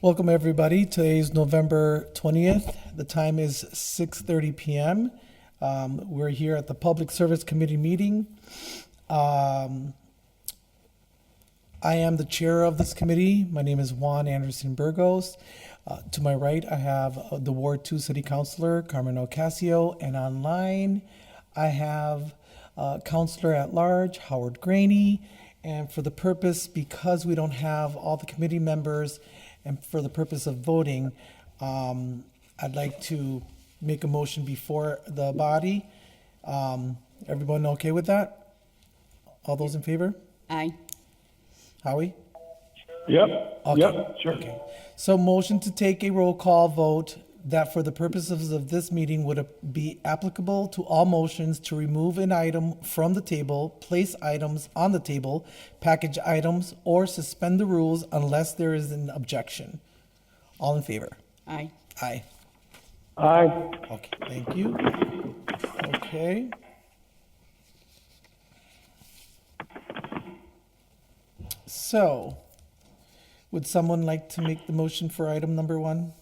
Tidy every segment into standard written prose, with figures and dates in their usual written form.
Welcome, everybody. Today is November 20th. The time is 6:30 p.m. We're here at the Public Service Committee meeting. I am the chair of this committee. My name is Juan Anderson Burgos. To my right, I have the Ward 2 City Councilor, Carmen Ocasio, and online, I have Councilor at Large, Howard Graney. And for the purpose, because we don't have all the committee members, and for the purpose of voting, I'd like to make a motion before the body. Everyone okay with that? All those in favor? Aye. Howie? Yep, Okay. yep, sure. Okay. So motion to take a roll call vote that for the purposes of this meeting would be applicable to all motions to remove an item from the table, place items on the table, package items, or suspend the rules unless there is an objection. All in favor? Aye. Aye. Aye. Okay, thank you. Okay. So, would someone like to make the motion for item number 1?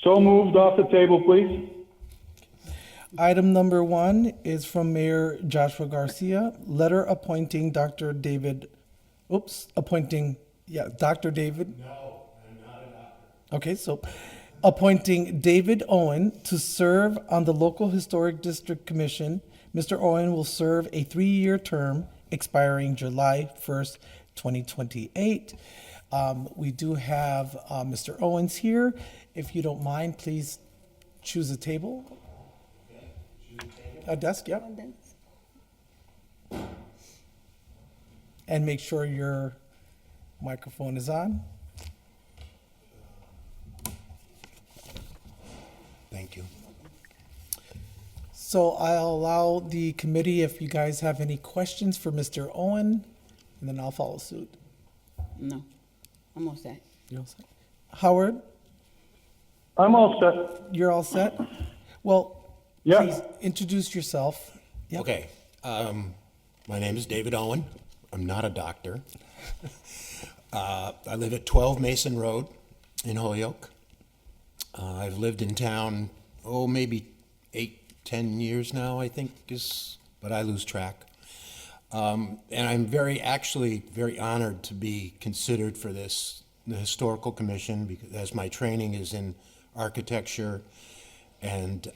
So moved off the table, please. Item number 1 is from Mayor Joshua Garcia, letter appointing Dr. David, Dr. David. No, I'm not a doctor. Okay, so appointing David Owen to serve on the Local Historic District Commission. Mr. Owen will serve a 3-year term expiring July 1st, 2028. We do have Mr. Owens here. If you don't mind, please choose a table. A desk, yep. And make sure your microphone is on. Thank you. So I'll allow the committee, if you guys have any questions for Mr. Owen, and then I'll follow suit. No. I'm all set. You all set? Howard, I'm all set. you're all set? Well, Yeah. please introduce yourself. Yep. Okay. My name is David Owen. I'm not a doctor. I live at 12 Mason Road in Holyoke. I've lived in town, maybe 8-10 years now, I think but I lose track. And I'm very honored to be considered for the Historical Commission, because as my training is in architecture and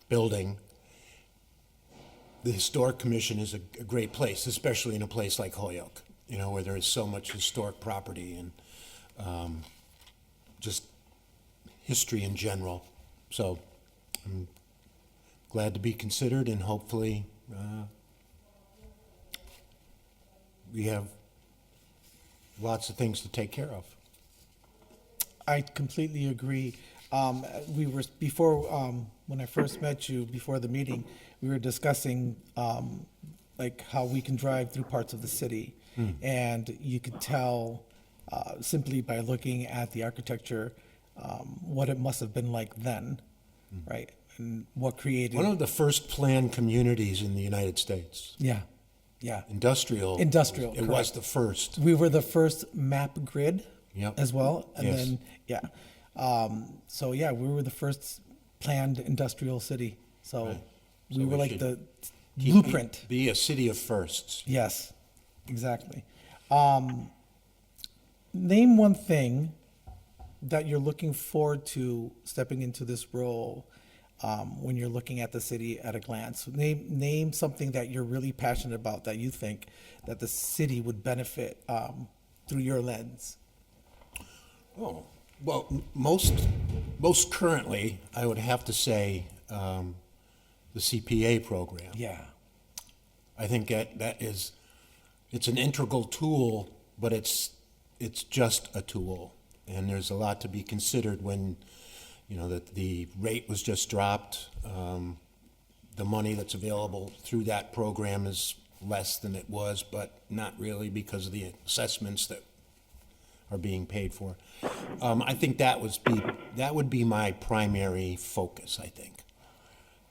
building, the Historic Commission is a great place, especially in a place like Holyoke, where there is so much historic property and just history in general. So I'm glad to be considered, and hopefully we have lots of things to take care of. I completely agree. We were before when I first met you before the meeting, we were discussing like how we can drive through parts of the city, and you could tell simply by looking at the architecture what it must have been like then, right? And what created One of the first planned communities in the United States. yeah, yeah. Industrial. Industrial, It was correct. the first. We were the first map grid Yep. as well, and Yes. then so yeah, we were the first planned industrial city. So Right. we So were we like should the Keep- blueprint. Be a city of firsts. Yes, exactly. Name one thing that you're looking forward to stepping into this role when you're looking at the city at a glance. Name something that you're really passionate about that you think that the city would benefit through your lens. Oh, well, most currently, I would have to say the CPA program. Yeah, I think it's an integral tool, but it's just a tool, and there's a lot to be considered when, that the rate was just dropped. The money that's available through that program is less than it was, but not really because of the assessments that are being paid for. I think that would be my primary focus, I think,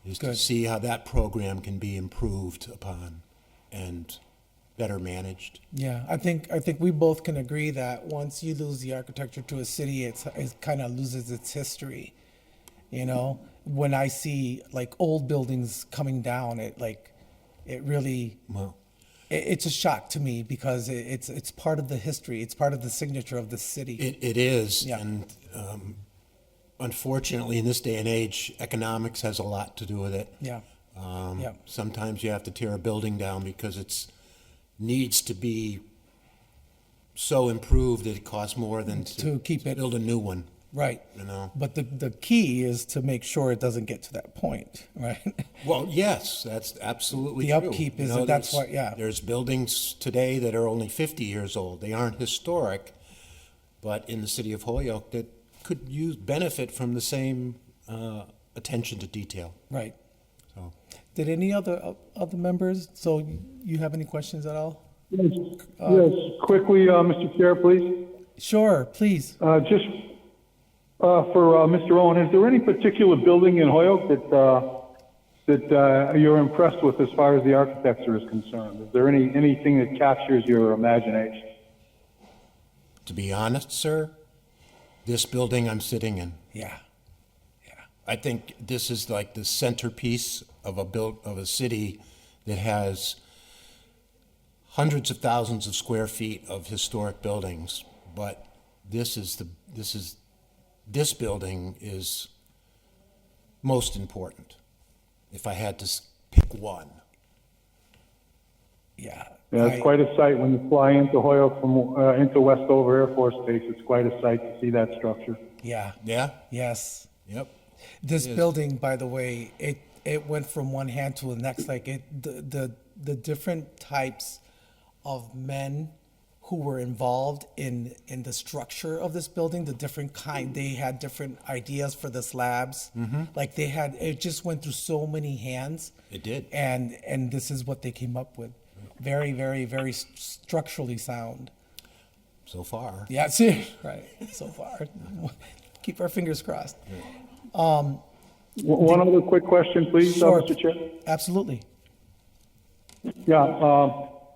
is to Good. see how that program can be improved upon and better managed. Yeah, I think we both can agree that once you lose the architecture to a city, it kind of loses its history. You know, when I see like old buildings coming down, it really Well, it's a shock to me because it's part of the history. It's part of the signature of the city. it is, Yeah. and unfortunately, in this day and age, economics has a lot to do with it. Yeah. Yeah. Sometimes you have to tear a building down because needs to be so improved that it costs more than To keep it- build a new one. Right. You know. But the key is to make sure it doesn't get to that point, right? Well, yes, that's absolutely The true. upkeep You is- know, that's there's- why- yeah. There's buildings today that are only 50 years old. They aren't historic, but in the city of Holyoke that could benefit from the same attention to detail. Right. So, Did any other members, so you have any questions at all? Yes, quickly, Mr. Chair, please. Sure, please. Just for Mr. Owen, is there any particular building in Holyoke that you're impressed with as far as the architecture is concerned? Is there anything that captures your imagination? to be honest, sir, this building I'm sitting in, Yeah. I think this is like the centerpiece of a city that has hundreds of thousands of square feet of historic buildings, but this building is most important. If I had to pick one, Yeah. Yeah, it's quite a sight when you fly into Holyoke from into Westover Air Force Base. It's quite a sight to see that structure. Yeah. yeah, Yes. yep, This Yes. building, by the way, it went from one hand to the next. Like the different types of men who were involved in the structure of this building, the different kind, they had different ideas for the slabs. Like it just went through so many hands. it did. And this is what they came up with. Very, very, very structurally sound. So far, Yeah, see, right. So far, keep our fingers crossed. One other quick question, please, Sure. Mr. Chair. Absolutely. Yeah,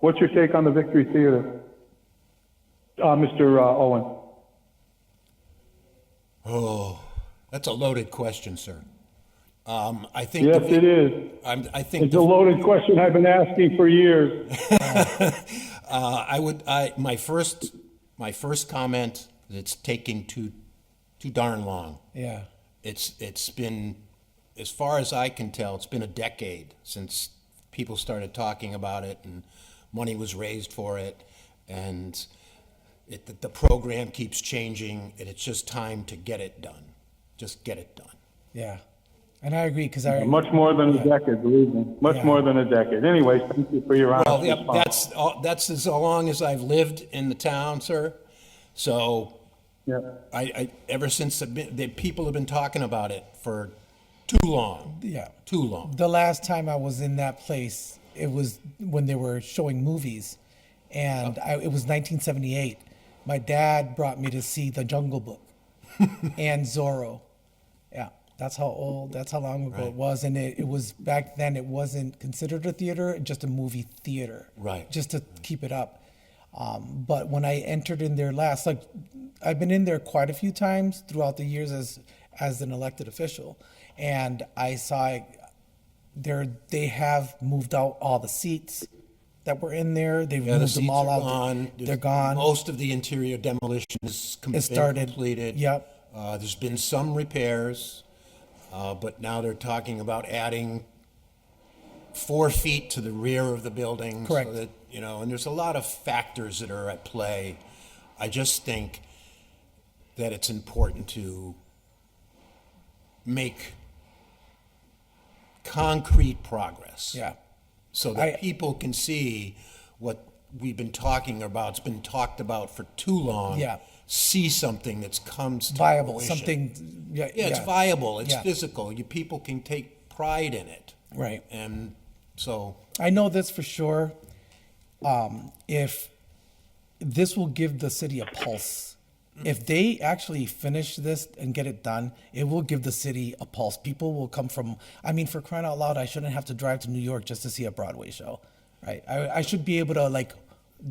what's your take on the Victory Theater, Mr. Owen? oh, that's a loaded question, sir. I think Yes, it is. I think It's a loaded question I've been asking for years. my first comment is it's taking too darn long. Yeah. It's been, as far as I can tell, it's been a decade since people started talking about it and money was raised for it, and the program keeps changing, and it's just time to get it done. Just get it done. Yeah. And I agree because Much more than a decade, believe me. Much Yeah. more than a decade. Anyways, thank you for your honest Well, yeah, response. that's as long as I've lived in the town, sir. So Yeah. I ever since the people have been talking about it for too long. yeah. Too long. The last time I was in that place, it was when they were showing movies, and it was 1978. My dad brought me to see The Jungle Book and Zorro. Yeah, that's how long ago it was, and it was back then. It wasn't considered a theater, just a movie theater, Right. Just to keep it up. But when I entered in there last, like I've been in there quite a few times throughout the years as an elected official, and I saw they have moved out all the seats that were in there. They've Yeah, the moved seats them all are out. gone. They're gone. Most of the interior demolition is It started. completed. Yep. There's been some repairs, but now they're talking about adding 4 feet to the rear of the building. Correct. So that, and there's a lot of factors that are at play. I just think that it's important to make concrete progress. Yeah. So that people can see what we've been talking about. It's been talked about for too long. Yeah. See something that's comes to Viable, fruition. something. Yeah, Yeah, it's viable. It's Yeah. physical. People can take pride in it. Right. And so, I know this for sure. If this will give the city a pulse, if they actually finish this and get it done, it will give the city a pulse. People will come from, I mean, for crying out loud, I shouldn't have to drive to New York just to see a Broadway show. right? I should be able to like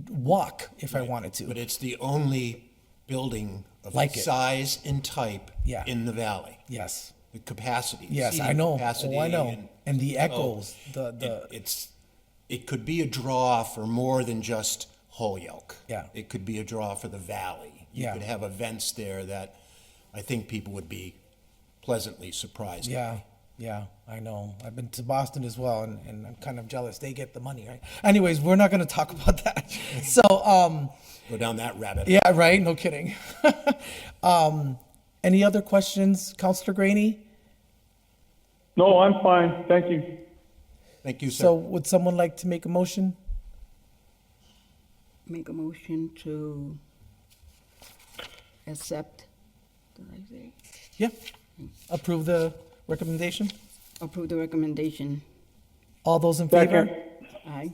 walk if I wanted But to. it's the only building of Like it. size and type Yeah. in the valley. Yes. The capacity. Yes, seating I know. capacity Oh, I know. and- And the so echoes, the it could be a draw for more than just Holyoke. Yeah. It could be a draw for the valley. You Yeah. could have events there that I think people would be pleasantly surprised. yeah, yeah, I know. I've been to Boston as well, and I'm kind of jealous. They get the money, right? Anyways, we're not going to talk about that. So, Go down that rabbit. yeah, right. No kidding. Any other questions, Councillor Graney? No, I'm fine, thank you. Thank you, sir. So, would someone like to make a motion? Make a motion to accept, did I say? Yeah. Approve the recommendation. Approve the recommendation. All those in favor? Second. Aye,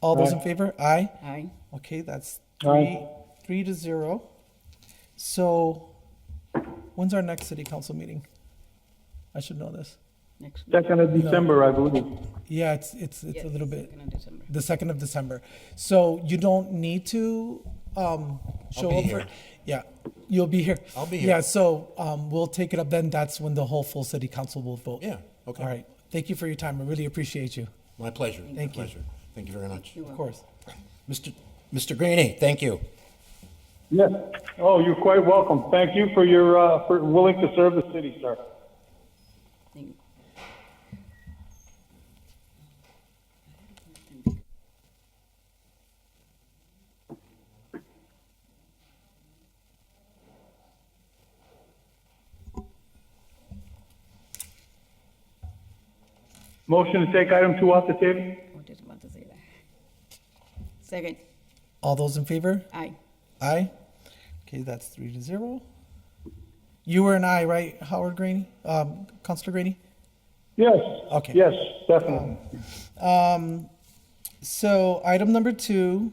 All those in Aye. favor? Aye. aye. Okay, that's Aye. 3-0. So, when's our next city council meeting? I should know this. Next week. 2nd of December, I believe. Yeah, it's a Yes, little bit, 2nd of December. the 2nd of December. So you don't need to show be up for. here. Yeah, you'll be here. I'll be here. Yeah, so we'll take it up then. That's when the whole full city council will vote. Yeah, okay. All right. Thank you for your time. I really appreciate you. My pleasure. Thank My you. pleasure. Thank you very much. Of course. Mr. Graney, thank you. Yes. Oh, you're quite welcome. Thank you for your, for willing to serve the city, sir. Thank you. Motion to take item 2 off the table? I was just about to say that. Second, All those in favor? aye. Aye. Okay, that's 3-0. You were an aye, right, Howard Graney? Councilor Graney? Yes. Okay. Yes, definitely. So, item number 2,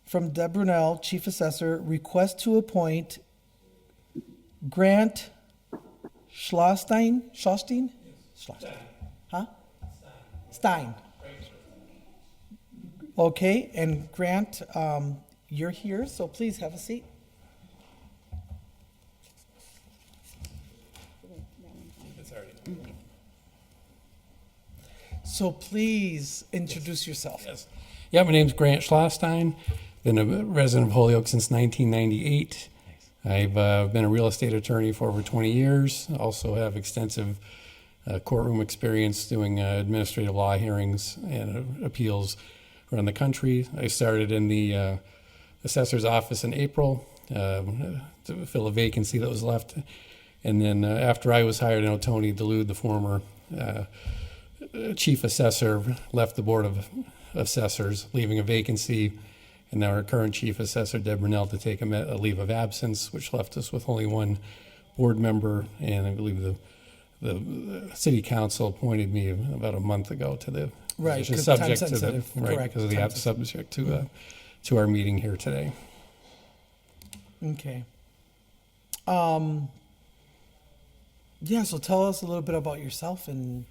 from Deb Brunel, Chief Assessor, request to appoint Grant Schlosstein? Schlosstein? Schlosstein. Huh? Stein. Okay, and Grant, you're here, so please have a seat. So please introduce yourself. Yes. Yeah, my name's Grant Schlosstein. Been a resident of Holyoke since 1998. I've been a real estate attorney for over 20 years. Also have extensive courtroom experience doing administrative law hearings and appeals around the country. I started in the assessor's office in April to fill a vacancy that was left. And then after I was hired, Tony DeLude, the former chief assessor, left the board of assessors, leaving a vacancy. And now our current chief assessor, Deb Brunel, to take a leave of absence, which left us with only one board member. And I believe the city council appointed me about a month ago to the Right, position, 'cause time subject to the sensitive, right correct, because of the time app subject to our meeting here today. Okay. Yeah, so tell us a little bit about yourself and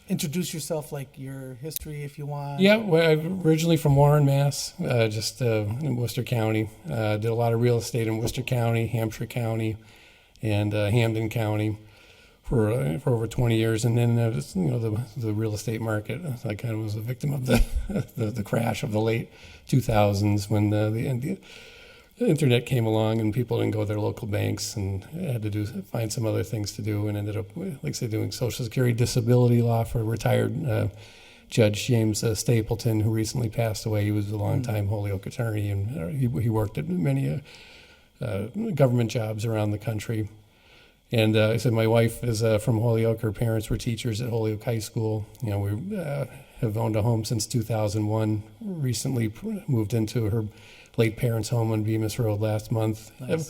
introduce yourself, like your history if you want. Yeah, well, I'm originally from Warren, Mass, just in Worcester County. Did a lot of real estate in Worcester County, Hampshire County, and Hamden County for over 20 years. And then, the real estate market, I kind of was a victim of the crash of the late 2000s when the internet came along and people didn't go to their local banks and had to find some other things to do, and ended up, like I say, doing Social Security disability law for retired Judge James Stapleton, who recently passed away. He was a longtime Holyoke attorney, and he worked at many government jobs around the country. And I said my wife is from Holyoke. Her parents were teachers at Holyoke High School. We have owned a home since 2001. Recently moved into her late parents' home on Bemis Road last month. Have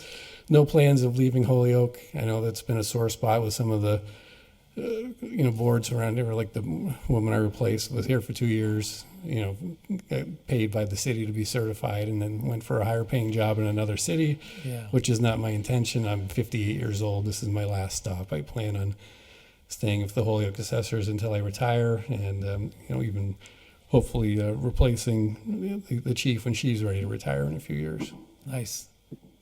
no plans of leaving Holyoke. I know that's been a sore spot with some of the boards around here. Like the woman I replaced was here for 2 years, paid by the city to be certified, and then went for a higher paying job in another city, Yeah. which is not my intention. I'm 58 years old. This is my last stop. I plan on staying with the Holyoke assessors until I retire, and even hopefully replacing the chief when she's ready to retire in a few years. Nice.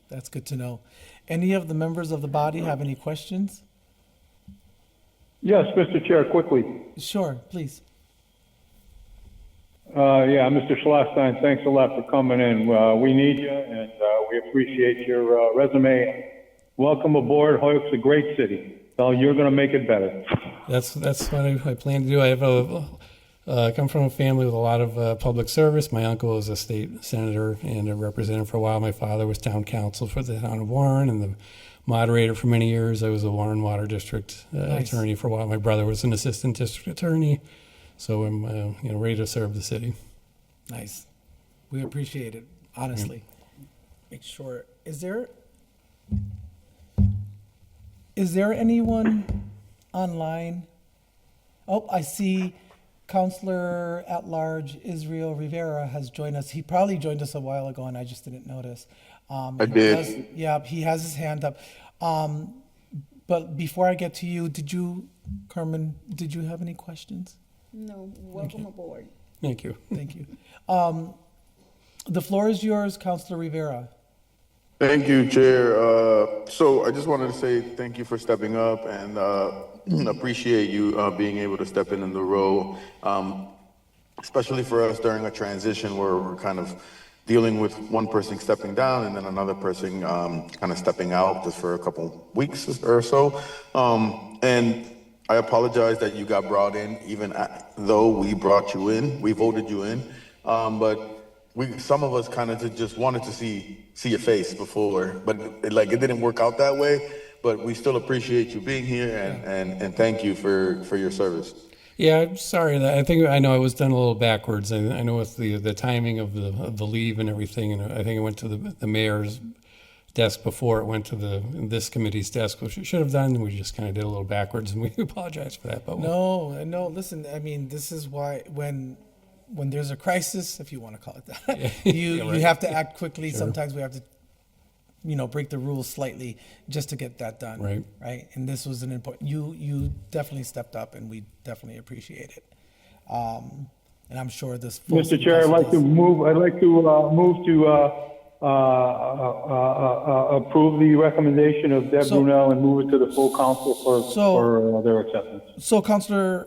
That's good to know. Any of the members of the body have any questions? Yes, Mr. Chair, quickly. Sure, please. Yeah, Mr. Schlosstein, thanks a lot for coming in. We need you, and we appreciate your resume. Welcome aboard. Hoyoke's a great city. So you're going to make it better. That's what I plan to do. I have come from a family with a lot of public service. My uncle was a state senator and a representative for a while. My father was town council for the town of Warren and the moderator for many years. I was a Warren Water District Nice. attorney for a while. My brother was an assistant district attorney. So I'm ready to serve the city. Nice. We appreciate it, honestly. Make sure. Is there anyone online? Oh, I see Counselor at Large Israel Rivera has joined us. He probably joined us a while ago and I just didn't notice. I did. He has his hand up. But before I get to you, Carmen, did you have any questions? No, welcome aboard. Thank you. Thank you. The floor is yours, Counselor Rivera. Thank you, Chair. So I just wanted to say thank you for stepping up and appreciate you being able to step in the role, especially for us during a transition where we're kind of dealing with one person stepping down and then another person kind of stepping out just for a couple weeks or so. And I apologize that you got brought in, even though we brought you in, we voted you in. But some of us kind of just wanted to see your face before, but it didn't work out that way. But we still appreciate you being here and thank you for your service. Yeah, I'm sorry. I know I was done a little backwards. I know with the timing of the leave and everything, and I think it went to the mayor's desk before it went to this committee's desk, which it should have done. We just kind of did a little backwards, and we apologize for that. But No. Listen, I mean, this is why when there's a crisis, if you want to call it that, you right. have to act quickly. Sometimes we have to, break the rules slightly just to get that done. Right. Right. And this was an important. You definitely stepped up, and we definitely appreciate it. And I'm sure this. full Mr. city Chair, I'd council like to move. I'd like to move to approve the recommendation of Deb Brunel and move it to the full council for their acceptance. So, Counselor,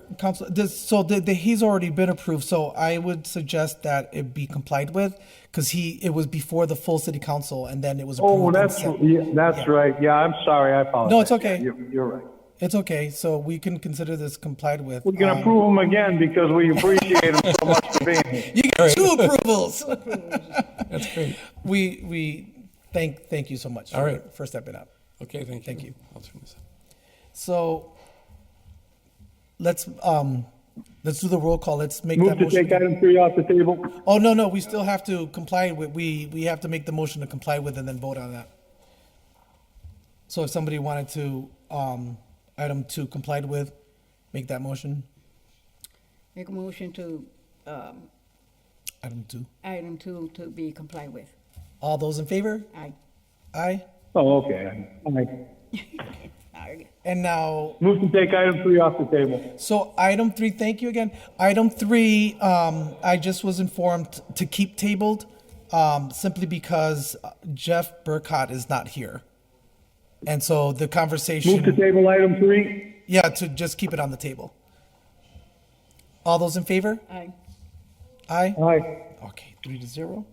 he's already been approved. So I would suggest that it be complied with because it was before the full city council, and then it was approved. Oh, and that's sent. right. Yeah, I'm sorry. I apologize. No, it's okay. You're right. It's okay. So we can consider this complied with. We can approve them again because we appreciate them so much for being here. You get two approvals. that's great. We thank you so much. All right. for stepping up. Okay, thank you. Thank you. I'll turn this up. So let's do the roll call. Let's make Move that to motion. take item 3 off the table. Oh, no, we still have to comply with, we have to make the motion to comply with and then vote on that. So if somebody wanted to, item 2 complied with, make that motion, Make a motion to, item 2. item 2 to be complied with. All those in favor? Aye. Aye. Oh, okay. All right. Aye. And now, Move to take item 3 off the table. so item 3, thank you again. Item 3, I just was informed to keep tabled, simply because Jeff Burkott is not here. And so the Move to conversation, table item 3. yeah, to just keep it on the table. All those in favor? Aye. Aye? Aye. Okay, 3-0.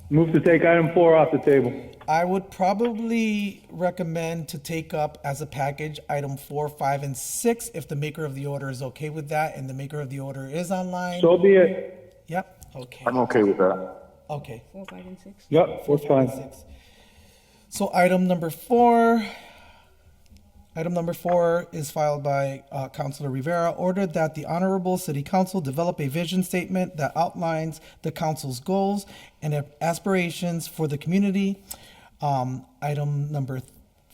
Move to take item 4 off the table. I would probably recommend to take up as a package item 4, 5, and 6 if the maker of the order is okay with that, and the maker of the order is online. So be it. Yep. Okay. I'm okay with that. Okay. 4, 5, and 6. Yep, that's fine. 6. So item number 4. Item number 4 is filed by Councilor Rivera. Ordered that the Honorable City Council develop a vision statement that outlines the council's goals and aspirations for the community. Item number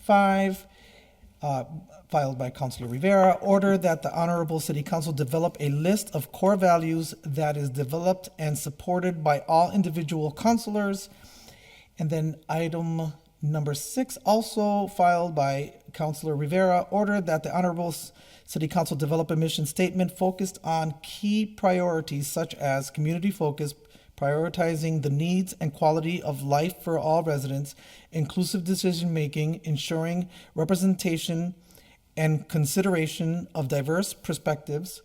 5, filed by Councilor Rivera. Order that the Honorable City Council develop a list of core values that is developed and supported by all individual councilors. And then item Number 6, also filed by Councilor Rivera, order that the Honorable City Council develop a mission statement focused on key priorities such as community focus, prioritizing the needs and quality of life for all residents, inclusive decision-making, ensuring representation and consideration of diverse perspectives,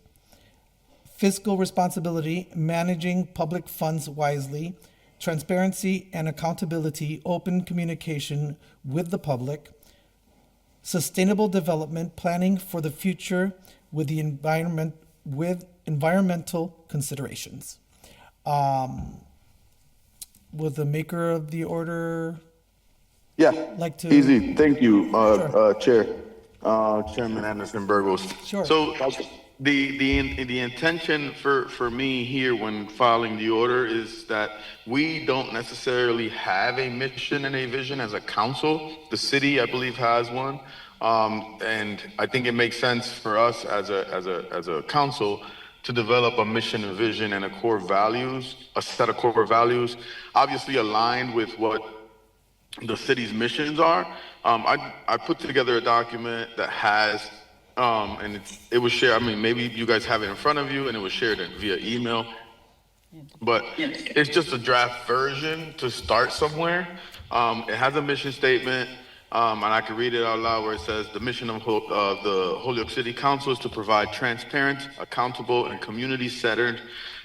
fiscal responsibility, managing public funds wisely, transparency and accountability, open communication with the public, sustainable development, planning for the future with the environment, with environmental considerations. Would the maker of the order Yeah, like to? easy. Thank you, Sure. Chair, Chairman Anderson Burgos. Sure. So the intention for me here when filing the order is that we don't necessarily have a mission and a vision as a council. The city, I believe, has one. And I think it makes sense for us as a council to develop a mission and vision and a set of core values, obviously aligned with what the city's missions are. I put together a document that has, and it was shared. I mean, maybe you guys have it in front of you, and it was shared via email. But it's just a draft version to start somewhere. It has a mission statement, and I can read it out loud where it says, the mission of the Holyoke City Council is to provide transparent, accountable, and community-centered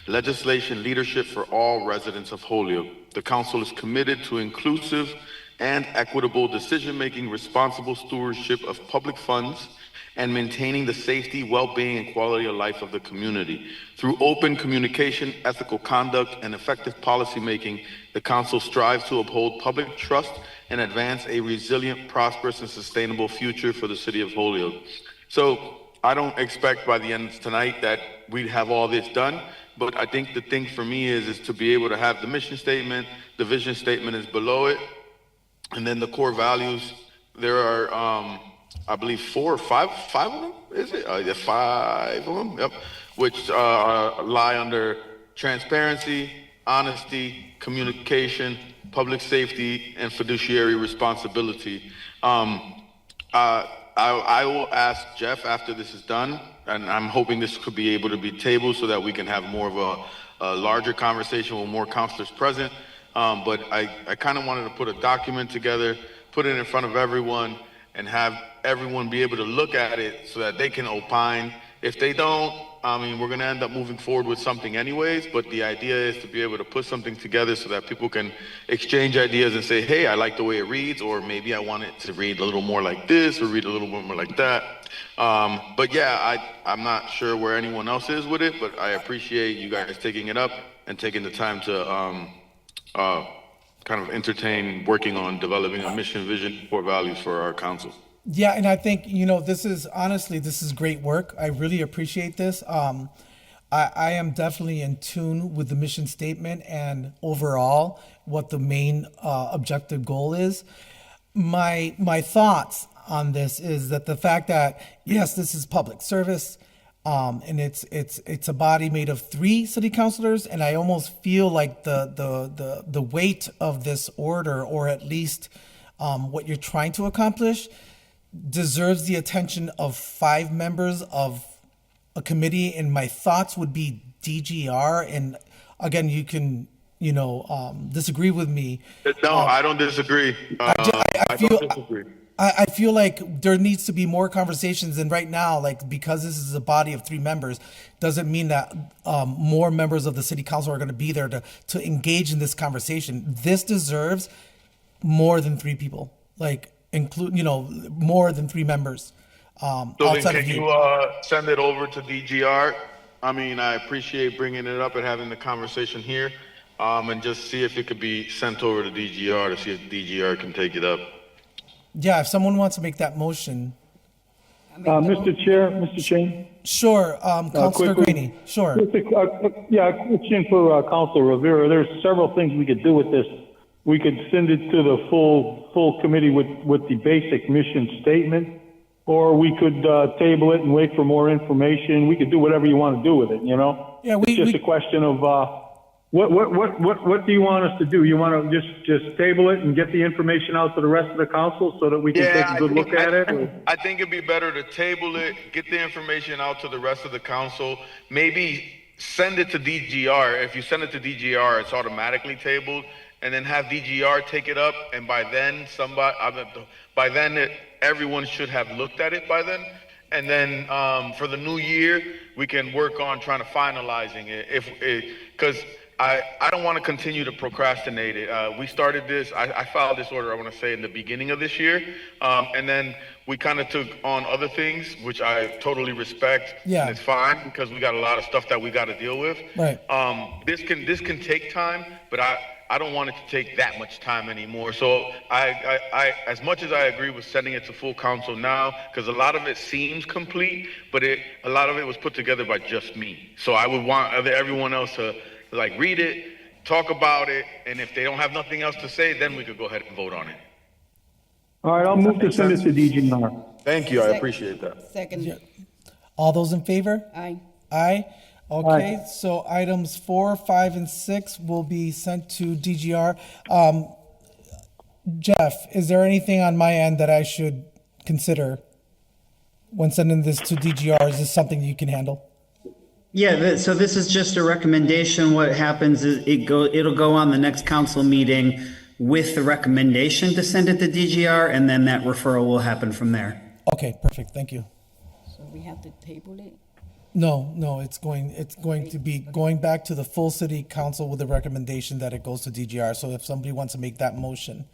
legislation leadership for all residents of Holyoke. The council is committed to inclusive and equitable decision-making, responsible stewardship of public funds, and maintaining the safety, well-being, and quality of life of the community. Through open communication, ethical conduct, and effective policymaking, the council strives to uphold public trust and advance a resilient, prosperous, and sustainable future for the city of Holyoke. So I don't expect by the end of tonight that we'd have all this done, but I think the thing for me is to be able to have the mission statement, the vision statement is below it, and then the core values. There are, I believe, five of them, is it? Yeah, 5 of them, yep, which lie under transparency, honesty, communication, public safety, and fiduciary responsibility. I will ask Jeff after this is done, and I'm hoping this could be able to be tabled so that we can have more of a larger conversation with more counselors present. But I kind of wanted to put a document together, put it in front of everyone, and have everyone be able to look at it so that they can opine. If they don't, I mean, we're going to end up moving forward with something anyways, but the idea is to be able to put something together so that people can exchange ideas and say, hey, I like the way it reads, or maybe I want it to read a little more like this or read a little more like that. But yeah, I'm not sure where anyone else is with it, but I appreciate you guys taking it up and taking the time to kind of entertain working on developing a mission, vision, core values for our council. Yeah, and I think, this is great work. I really appreciate this. I am definitely in tune with the mission statement and overall what the main objective goal is. My thoughts on this is that the fact that, yes, this is public service, and it's a body made of 3 city councilors, and I almost feel like the weight of this order, or at least what you're trying to accomplish, deserves the attention of 5 members of a committee. And my thoughts would be DGR. And again, you can disagree with me. No, I don't disagree. I feel like there needs to be more conversations, and right now, like, because this is a body of 3 members, doesn't mean that more members of the city council are going to be there to engage in this conversation. This deserves more than 3 people, like include more than 3 members. So then Outside can of you. you send it over to DGR? I mean, I appreciate bringing it up and having the conversation here, and just see if it could be sent over to DGR to see if DGR can take it up. Yeah, if someone wants to make that motion, Mr. Chair, Mr. Chain? sure. Councilor quickly. Greeny, sure. A question for Council Rivera. There's several things we could do with this. We could send it to the full committee with the basic mission statement, or we could table it and wait for more information. We could do whatever you want to do with it, Yeah, It's just a question of What do you want us to do? You want to just table it and get the information out to the rest of the council so that we can take a good look at it? Or- I think it'd be better to table it, get the information out to the rest of the council, maybe send it to DGR. If you send it to DGR, it's automatically tabled, and then have DGR take it up, and by then everyone should have looked at it by then. And then for the new year, we can work on trying to finalizing it. Because I don't want to continue to procrastinate it. We started this, I filed this order, I want to say, in the beginning of this year. And then we kind of took on other things, which I totally respect. Yeah. And it's fine because we got a lot of stuff that we got to deal with. Right. This can take time, but I don't want it to take that much time anymore. So I as much as I agree with sending it to full council now, because a lot of it seems complete, but a lot of it was put together by just me. So I would want everyone else to like read it, talk about it, and if they don't have nothing else to say, then we could go ahead and vote on it. All right, I'll move to send it to DGR. Thank you, I appreciate that. Second. All those in favor? Aye. Aye. Okay, so items 4, 5, and 6 will be sent to DGR. Jeff, is there anything on my end that I should consider when sending this to DGR? Is this something you can handle? Yeah, so this is just a recommendation. What happens is it'll go on the next council meeting with the recommendation to send it to DGR, and then that referral will happen from there. Okay, perfect. Thank you. So we have to table it? No, it's going to be going back to the full city council with a recommendation that it goes to DGR. So if somebody wants to make that motion.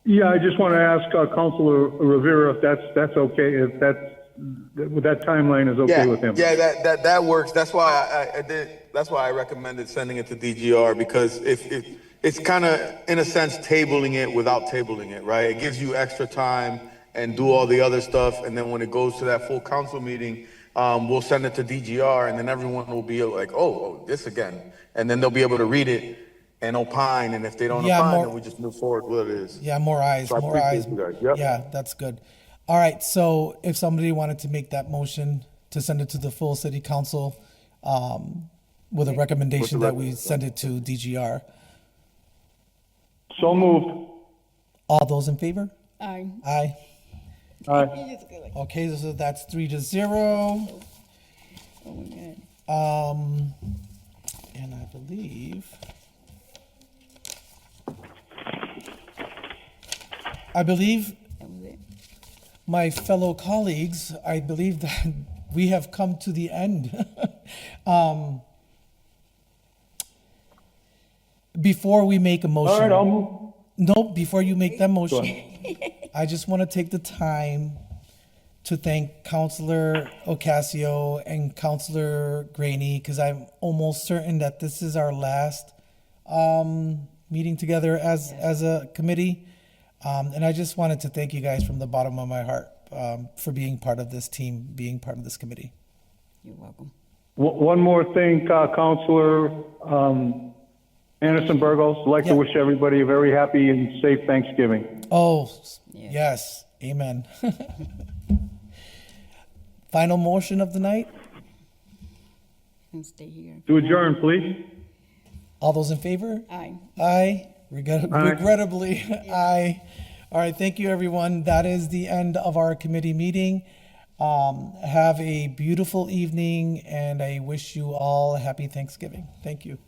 Yeah, I just want to ask Councilor Rivera if that's okay, if that timeline is okay with him. Yeah, that works. That's why I did. That's why I recommended sending it to DGR, because if it's kind of, in a sense, tabling it without tabling it, right? It gives you extra time and do all the other stuff, and then when it goes to that full council meeting, we'll send it to DGR, and then everyone will be like, oh, this again, and then they'll be able to read it and opine, and if they don't opine, then we just move forward with what it is. Yeah, more eyes, So I more appreciate eyes. you guys. Yep. Yeah, that's good. All right, so if somebody wanted to make that motion to send it to the full city council with a recommendation that we send it to DGR. So moved. All those in favor? Aye. Aye. Aye. Okay, so that's 3-0. Oh my God. And I believe That was it. my fellow colleagues, I believe that we have come to the end. Before we make a motion. All right, I'll move. No, before you make that motion, I just want to take the time to thank Councilor Ocasio and Councilor Graney, because I'm almost certain that this is our last meeting together as a committee. And I just wanted to thank you guys from the bottom of my heart for being part of this team, being part of this committee. You're welcome. One more thing, Councilor Anderson Burgos. I'd like to wish everybody a very happy and safe Thanksgiving. Oh, Yeah. yes. Amen. Final motion of the night. And stay here. To adjourn, please. All those in favor? Aye. Aye. Aye. Regrettably, aye. All right, thank you, everyone. That is the end of our committee meeting. Have a beautiful evening, and I wish you all a happy Thanksgiving. Thank you.